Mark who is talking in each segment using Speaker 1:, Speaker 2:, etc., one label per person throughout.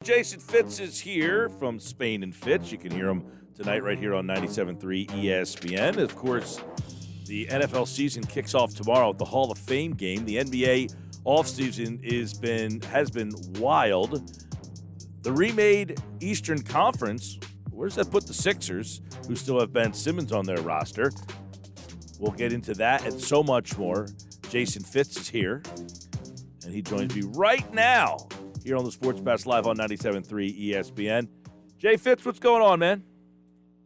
Speaker 1: Jason Fitz is here from Spain and Fitz. You can hear him tonight right here on 97.3 ESPN. Of course, the NFL season kicks off tomorrow with the Hall of Fame game. The NBA offseason has been wild. The remade Eastern Conference, where does that put the Sixers, who still have Ben Simmons on their roster? We'll get into that and so much more. Jason Fitz is here, and he joins me right now here on the Sports Bash Live on 97.3 ESPN. Jay Fitz, what's going on, man?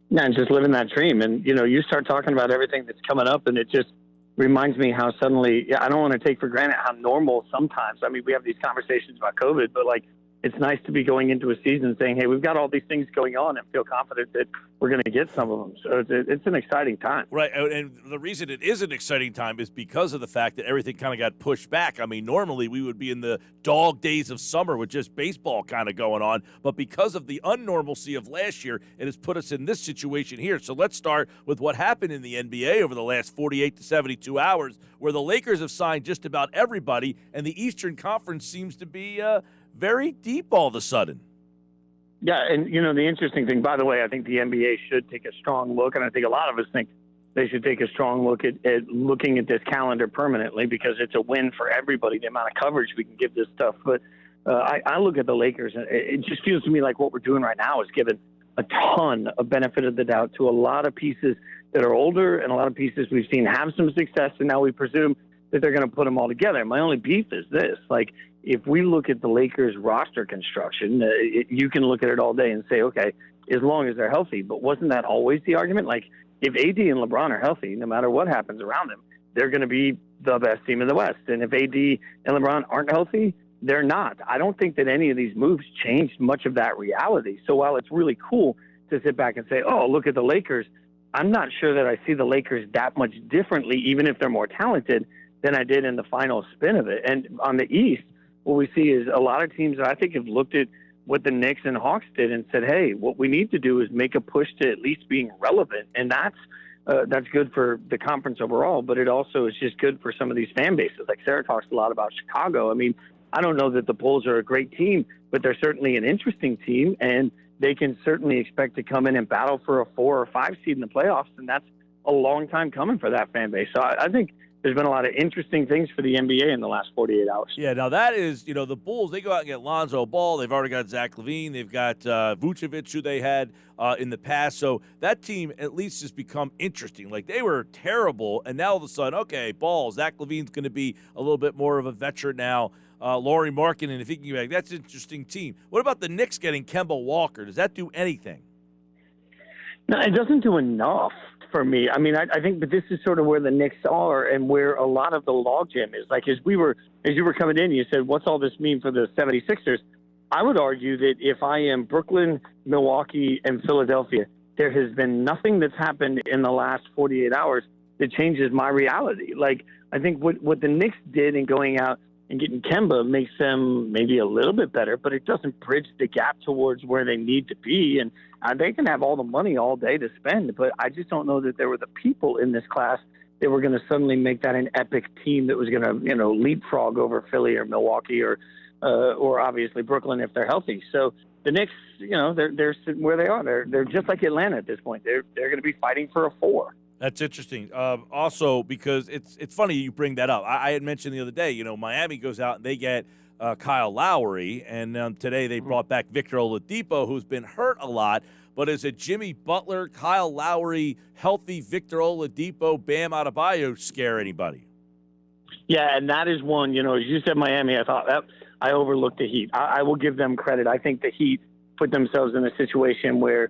Speaker 2: Man, just living that dream. And, you start talking about everything that's coming up, and it just reminds me how suddenly, I don't want to take for granted how normal sometimes. I mean, we have these conversations about COVID, but, it's nice to be going into a season saying, hey, we've got all these things going on and feel confident that we're going to get some of them. So it's an exciting time.
Speaker 1: Right, and the reason it is an exciting time is because of the fact that everything kind of got pushed back. I mean, normally we would be in the dog days of summer with just baseball kind of going on, but because of the unnormalcy of last year, it has put us in this situation here. So let's start with what happened in the NBA over the last 48 to 72 hours, where the Lakers have signed just about everybody, and the Eastern Conference seems to be very deep all of a sudden.
Speaker 2: Yeah, and, the interesting thing, by the way, I think the NBA should take a strong look, and I think a lot of us think they should take a strong look at looking at this calendar permanently, because it's a win for everybody, the amount of coverage we can give this stuff. But I look at the Lakers, and it just feels to me like what we're doing right now is giving a ton of benefit of the doubt to a lot of pieces that are older and a lot of pieces we've seen have some success, and now we presume that they're going to put them all together. My only beef is this, if we look at the Lakers roster construction, you can look at it all day and say, okay, as long as they're healthy. But wasn't that always the argument? If AD and LeBron are healthy, no matter what happens around them, they're going to be the best team in the West. And if AD and LeBron aren't healthy, they're not. I don't think that any of these moves changed much of that reality. So while it's really cool to sit back and say, oh, look at the Lakers, I'm not sure that I see the Lakers that much differently, even if they're more talented, than I did in the final spin of it. And on the East, what we see is a lot of teams that I think have looked at what the Knicks and Hawks did and said, hey, what we need to do is make a push to at least being relevant. And that's good for the conference overall, but it also is just good for some of these fan bases. Like Sarah talks a lot about Chicago. I mean, I don't know that the Bulls are a great team, but they're certainly an interesting team, and they can certainly expect to come in and battle for a 4 or 5 seed in the playoffs, and that's a long time coming for that fan base. So I think there's been a lot of interesting things for the NBA in the last 48 hours.
Speaker 1: Yeah, now that is, the Bulls, they go out and get Lonzo Ball. They've already got Zach LaVine. They've got Vucevic, who they had in the past. So that team at least has become interesting. They were terrible, and now all of a sudden, okay, Ball, Zach LaVine's going to be a little bit more of a veteran now. Lauri Markkanen, if he can get back, that's an interesting team. What about the Knicks getting Kemba Walker? Does that do anything?
Speaker 2: No, it doesn't do enough for me. I mean, I think, but this is sort of where the Knicks are and where a lot of the logjam is. As you were coming in, you said, what's all this mean for the 76ers? I would argue that if I am Brooklyn, Milwaukee, and Philadelphia, there has been nothing that's happened in the last 48 hours that changes my reality. I think what the Knicks did in going out and getting Kemba makes them maybe a little bit better, but it doesn't bridge the gap towards where they need to be. And they can have all the money all day to spend, but I just don't know that there were the people in this class that were going to suddenly make that an epic team that was going to, leapfrog over Philly or Milwaukee or obviously Brooklyn if they're healthy. So the Knicks, they're sitting where they are. They're just like Atlanta at this point. They're going to be fighting for a 4.
Speaker 1: That's interesting. Also, because it's funny you bring that up. I had mentioned the other day, Miami goes out and they get Kyle Lowry, and today they brought back Victor Oladipo, who's been hurt a lot. But is it Jimmy Butler, Kyle Lowry, healthy Victor Oladipo, Bam Adebayo scare anybody?
Speaker 2: Yeah, and that is one, as you said, Miami, I thought that I overlooked the Heat. I will give them credit. I think the Heat put themselves in a situation where,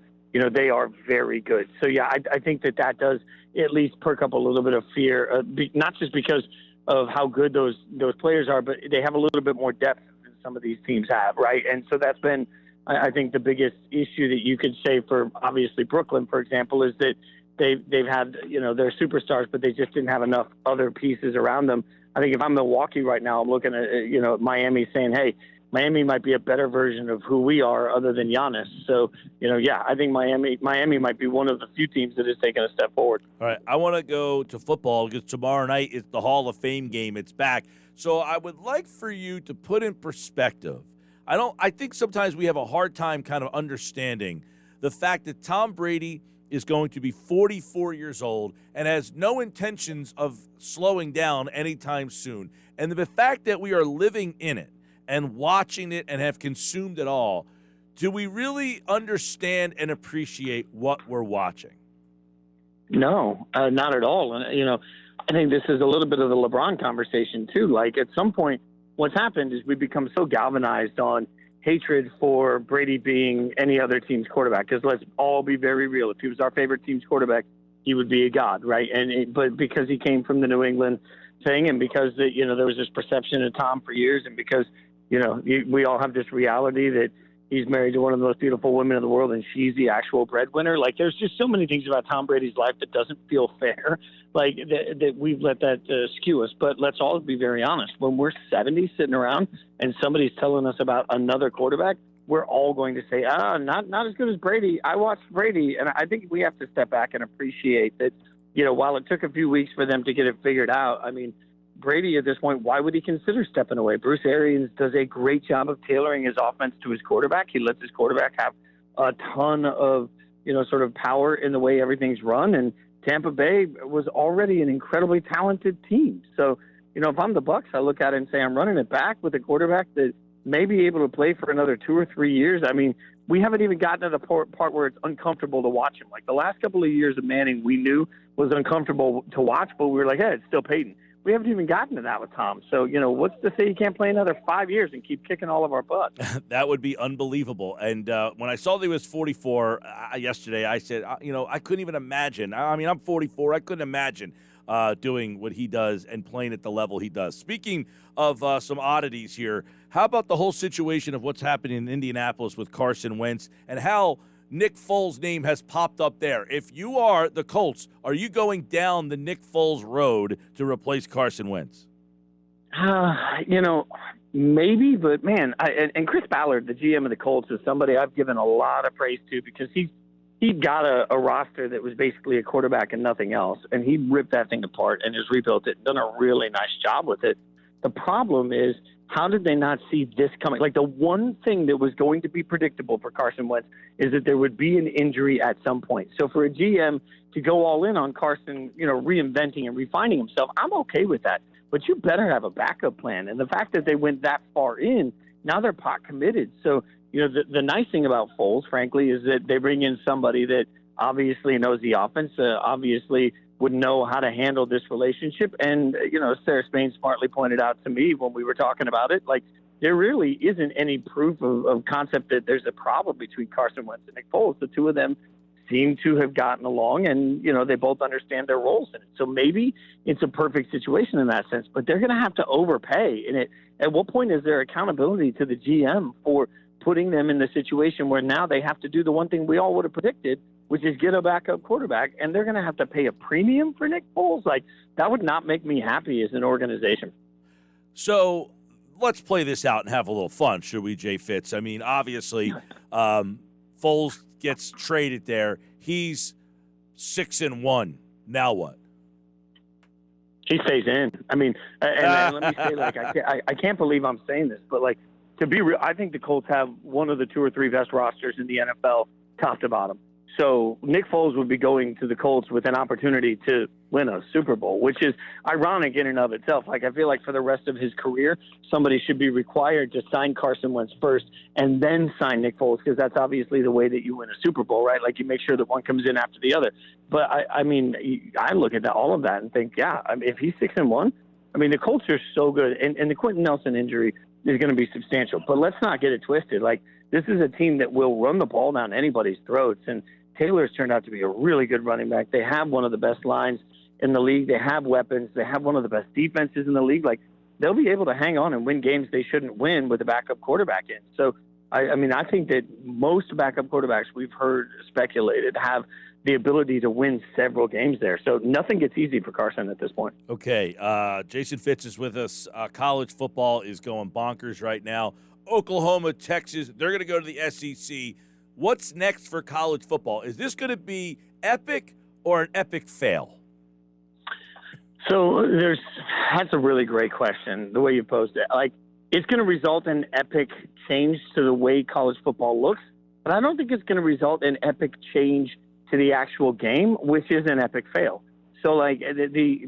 Speaker 2: they are very good. So, yeah, I think that does at least perk up a little bit of fear, not just because of how good those players are, but they have a little bit more depth than some of these teams have, right? And so that's been, I think, the biggest issue that you could say for, obviously, Brooklyn, for example, is that they've had, their superstars, but they just didn't have enough other pieces around them. I think if I'm Milwaukee right now, I'm looking at, Miami saying, hey, Miami might be a better version of who we are other than Giannis. So, I think Miami might be one of the few teams that has taken a step forward.
Speaker 1: All right, I want to go to football because tomorrow night is the Hall of Fame game. It's back. So I would like for you to put in perspective. I think sometimes we have a hard time kind of understanding the fact that Tom Brady is going to be 44 years old and has no intentions of slowing down anytime soon. And the fact that we are living in it and watching it and have consumed it all, do we really understand and appreciate what we're watching?
Speaker 2: No, not at all. And, I think this is a little bit of the LeBron conversation, too. Like, at some point, what's happened is we've become so galvanized on hatred for Brady being any other team's quarterback. Because let's all be very real. If he was our favorite team's quarterback, he would be a god, right? But because he came from the New England thing, and because there was this perception of Tom for years, and because we all have this reality that he's married to one of the most beautiful women in the world, and she's the actual breadwinner. Like, there's just so many things about Tom Brady's life that doesn't feel fair. Like that we've let that skew us. But let's all be very honest. When we're 70 sitting around and somebody's telling us about another quarterback, we're all going to say, not as good as Brady. I watched Brady, and I think we have to step back and appreciate that. While it took a few weeks for them to get it figured out, I mean, Brady at this point, why would he consider stepping away? Bruce Arians does a great job of tailoring his offense to his quarterback. He lets his quarterback have a ton of, sort of power in the way everything's run. And Tampa Bay was already an incredibly talented team. So, if I'm the Bucs, I look at it and say, I'm running it back with a quarterback that may be able to play for another 2 or 3 years. I mean, we haven't even gotten to the part where it's uncomfortable to watch him. Like the last couple of years of Manning, we knew was uncomfortable to watch, but we were like, hey, it's still Peyton. We haven't even gotten to that with Tom. So, what's to say he can't play another 5 years and keep kicking all of our butts?
Speaker 1: That would be unbelievable. And when I saw that he was 44 yesterday, I said, I couldn't even imagine. I mean, I'm 44. I couldn't imagine doing what he does and playing at the level he does. Speaking of some oddities here, how about the whole situation of what's happening in Indianapolis with Carson Wentz and how Nick Foles' name has popped up there? If you are the Colts, are you going down the Nick Foles road to replace Carson Wentz?
Speaker 2: Maybe, but man, and Chris Ballard, the GM of the Colts, is somebody I've given a lot of praise to because he got a roster that was basically a quarterback and nothing else, and he ripped that thing apart and has rebuilt it and done a really nice job with it. The problem is, how did they not see this coming? Like, the one thing that was going to be predictable for Carson Wentz is that there would be an injury at some point. So for a GM to go all in on Carson, reinventing and refining himself, I'm okay with that. But you better have a backup plan. And the fact that they went that far in, now they're pot committed. So, the nice thing about Foles, frankly, is that they bring in somebody that obviously knows the offense, obviously would know how to handle this relationship. And, Sarah Spain smartly pointed out to me when we were talking about it, like, there really isn't any proof of concept that there's a problem between Carson Wentz and Nick Foles. The two of them seem to have gotten along, and, they both understand their roles in it. So maybe it's a perfect situation in that sense, but they're going to have to overpay. And at what point is there accountability to the GM for putting them in the situation where now they have to do the one thing we all would have predicted, which is get a backup quarterback, and they're going to have to pay a premium for Nick Foles? Like, that would not make me happy as an organization.
Speaker 1: So let's play this out and have a little fun, should we, Jay Fitz? I mean, obviously, Foles gets traded there. He's 6-1. Now what?
Speaker 2: He stays in. I mean, and let me say, like, I can't believe I'm saying this, but, like, to be real, I think the Colts have one of the 2 or 3 best rosters in the NFL, top to bottom. So Nick Foles would be going to the Colts with an opportunity to win a Super Bowl, which is ironic in and of itself. Like, I feel like for the rest of his career, somebody should be required to sign Carson Wentz first and then sign Nick Foles, because that's obviously the way that you win a Super Bowl, right? Like, you make sure that one comes in after the other. But I mean, I look at all of that and think, yeah, I mean, if he's 6-1, I mean, the Colts are so good, and the Quentin Nelson injury is going to be substantial. But let's not get it twisted. Like, this is a team that will run the ball down anybody's throats, and Taylor's turned out to be a really good running back. They have one of the best lines in the league. They have weapons. They have one of the best defenses in the league. Like, they'll be able to hang on and win games they shouldn't win with a backup quarterback in. So, I mean, I think that most backup quarterbacks we've heard speculated have the ability to win several games there. So nothing gets easy for Carson at this point.
Speaker 1: Okay, Jason Fitz is with us. College football is going bonkers right now. Oklahoma, Texas, they're going to go to the SEC. What's next for college football? Is this going to be epic or an epic fail? So
Speaker 2: that's a really great question, the way you posed it. Like, it's going to result in epic change to the way college football looks, but I don't think it's going to result in epic change to the actual game, which is an epic fail. So, like,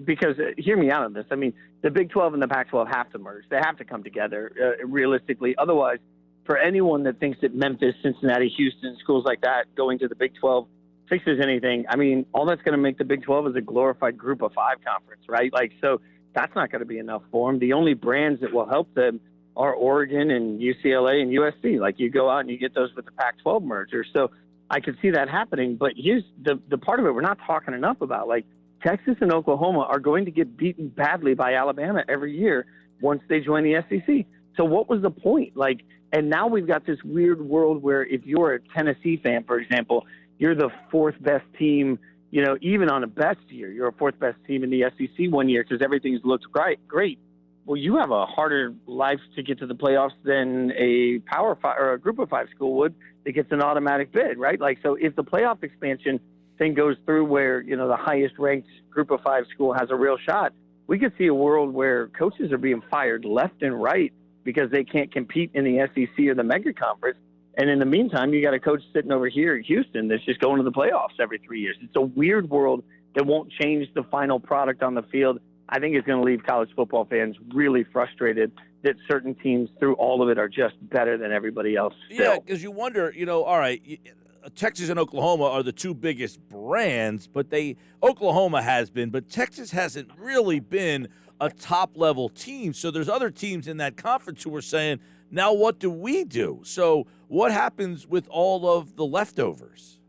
Speaker 2: because hear me out on this. I mean, the Big 12 and the Pac-12 have to merge. They have to come together realistically. Otherwise, for anyone that thinks that Memphis, Cincinnati, Houston, schools like that going to the Big 12 fixes anything, I mean, all that's going to make the Big 12 is a glorified Group of Five conference, right? Like, so that's not going to be enough for them. The only brands that will help them are Oregon and UCLA and USC. Like, you go out and you get those with the Pac-12 merger. So I could see that happening. But here's the part of it we're not talking enough about. Like, Texas and Oklahoma are going to get beaten badly by Alabama every year once they join the SEC. So what was the point? Like, and now we've got this weird world where if you're a Tennessee fan, for example, you're the fourth best team, you know, even on a best year, you're a fourth best team in the SEC one year because everything's looked great. Well, you have a harder life to get to the playoffs than a Power Five or a Group of Five school would that gets an automatic bid, right? Like, so if the playoff expansion thing goes through where, you know, the highest ranked Group of Five school has a real shot, we could see a world where coaches are being fired left and right because they can't compete in the SEC or the mega conference. And in the meantime, you got a coach sitting over here at Houston that's just going to the playoffs every 3 years. It's a weird world that won't change the final product on the field. I think it's going to leave college football fans really frustrated that certain teams through all of it are just better than everybody else still.
Speaker 1: Yeah, because you wonder, you know, all right, Texas and Oklahoma are the two biggest brands, but Oklahoma has been, but Texas hasn't really been a top-level team. So there's other teams in that conference who are saying, now what do we do? So what happens with all of the leftovers?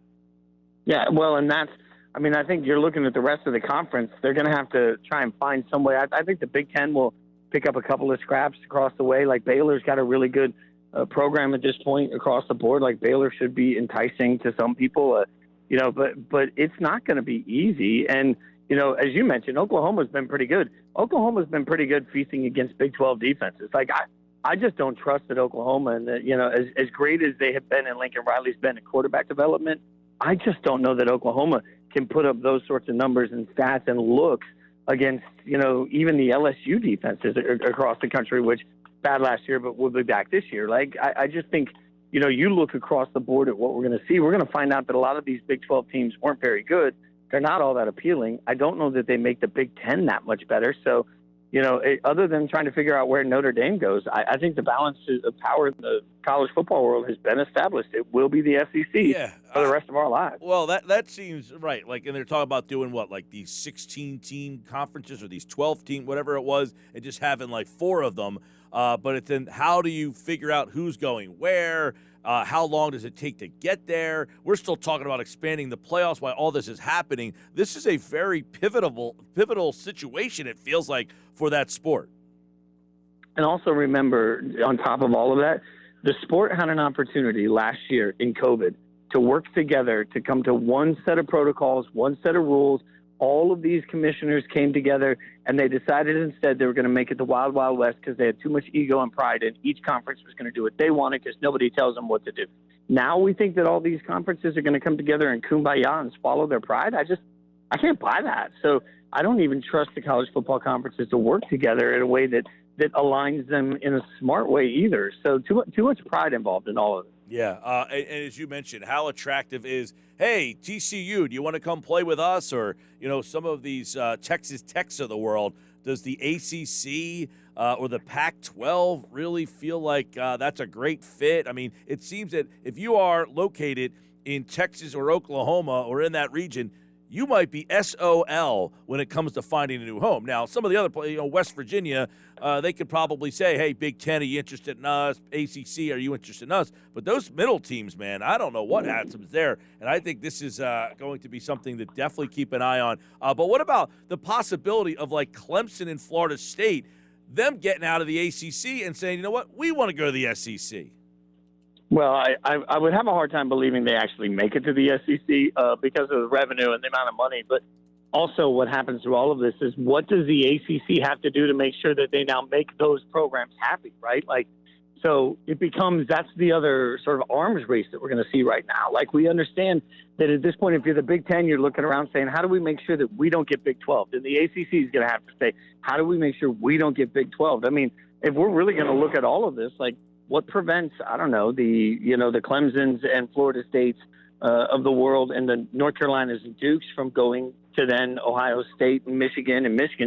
Speaker 2: Yeah, well, and that's, I mean, I think you're looking at the rest of the conference. They're going to have to try and find some way. I think the Big Ten will pick up a couple of scraps across the way. Like, Baylor's got a really good program at this point across the board. Like, Baylor should be enticing to some people, you know, but it's not going to be easy. And, you know, as you mentioned, Oklahoma's been pretty good. Oklahoma's been pretty good feasting against Big 12 defenses. Like, I just don't trust that Oklahoma, and that, you know, as great as they have been and Lincoln Riley's been in quarterback development, I just don't know that Oklahoma can put up those sorts of numbers and stats and looks against, you know, even the LSU defenses across the country, which bad last year, but will be back this year. Like, I just think, you know, you look across the board at what we're going to see. We're going to find out that a lot of these Big 12 teams weren't very good. They're not all that appealing. I don't know that they make the Big 10 that much better. So, you know, other than trying to figure out where Notre Dame goes, I think the balance of power in the college football world has been established. It will be the SEC for the rest of our lives.
Speaker 1: Well, that seems right. Like, and they're talking about doing what, like these 16-team conferences or these 12-team, whatever it was, and just having like 4 of them. But it's then how do you figure out who's going where? How long does it take to get there? We're still talking about expanding the playoffs while all this is happening. This is a very pivotal situation, it feels like, for that sport.
Speaker 2: And also remember, on top of all of that, the sport had an opportunity last year in COVID to work together to come to one set of protocols, one set of rules. All of these commissioners came together, and they decided instead they were going to make it the Wild Wild West because they had too much ego and pride, and each conference was going to do what they wanted because nobody tells them what to do. Now we think that all these conferences are going to come together and kumbaya and swallow their pride. I can't buy that. So I don't even trust the college football conferences to work together in a way that aligns them in a smart way either. So too much pride involved in all of it.
Speaker 1: Yeah, and as you mentioned, how attractive is, hey, TCU, do you want to come play with us? Or, you know, some of these Texas Techs of the world, does the ACC or the Pac-12 really feel like that's a great fit? I mean, it seems that if you are located in Texas or Oklahoma or in that region, you might be SOL when it comes to finding a new home. Now, some of the other, you know, West Virginia, they could probably say, hey, Big Ten, are you interested in us? ACC, are you interested in us? But those middle teams, man, I don't know what happens there. And I think this is going to be something to definitely keep an eye on. But what about the possibility of, like, Clemson and Florida State, them getting out of the ACC and saying, you know what, we want to go to the SEC?
Speaker 2: Well, I would have a hard time believing they actually make it to the SEC because of the revenue and the amount of money. But also what happens through all of this is, what does the ACC have to do to make sure that they now make those programs happy, right? Like, so it becomes, that's the other sort of arms race that we're going to see right now. Like, we understand that at this point, if you're the Big Ten, you're looking around saying, how do we make sure that we don't get Big 12? And the ACC is going to have to say, how do we make sure we don't get Big 12? I mean, if we're really going to look at all of this, like what prevents, I don't know, the Clemsons and Florida States of the world and the North Carolinas and Dukes from going to then Ohio State and Michigan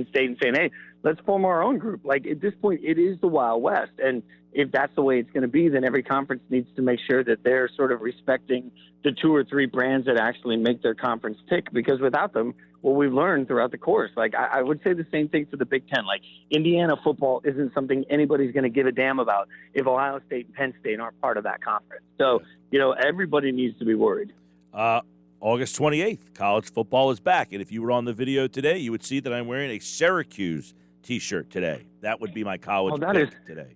Speaker 2: State and saying, hey, let's form our own group. Like at this point, it is the Wild West. And if that's the way it's going to be, then every conference needs to make sure that they're sort of respecting the 2 or 3 brands that actually make their conference tick, because without them, what we've learned throughout the course, like I would say the same thing for the Big Ten. Like Indiana football isn't something anybody's going to give a damn about if Ohio State and Penn State aren't part of that conference. So, everybody needs to be worried.
Speaker 1: August 28th, college football is back. And if you were on the video today, you would see that I'm wearing a Syracuse T-shirt today. That would be my college pick today.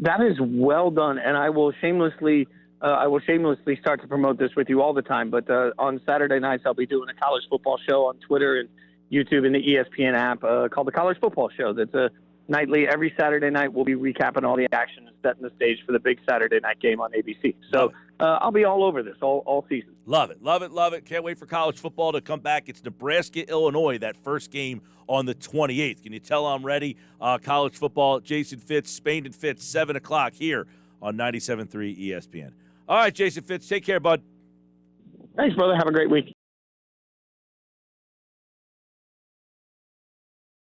Speaker 2: That is well done, and I will shamelessly start to promote this with you all the time. But on Saturday nights, I'll be doing a college football show on Twitter and YouTube and the ESPN app called the College Football Show. That's a nightly. Every Saturday night, we'll be recapping all the action and setting the stage for the big Saturday night game on ABC. So I'll be all over this all season.
Speaker 1: Love it, love it, love it. Can't wait for college football to come back. It's Nebraska, Illinois, that first game on the 28th. Can you tell I'm ready? College football, Jason Fitz, Spain and Fitz, 7 o'clock here on 97.3 ESPN. All right, Jason Fitz, take care, bud.
Speaker 2: Thanks, brother. Have a great week.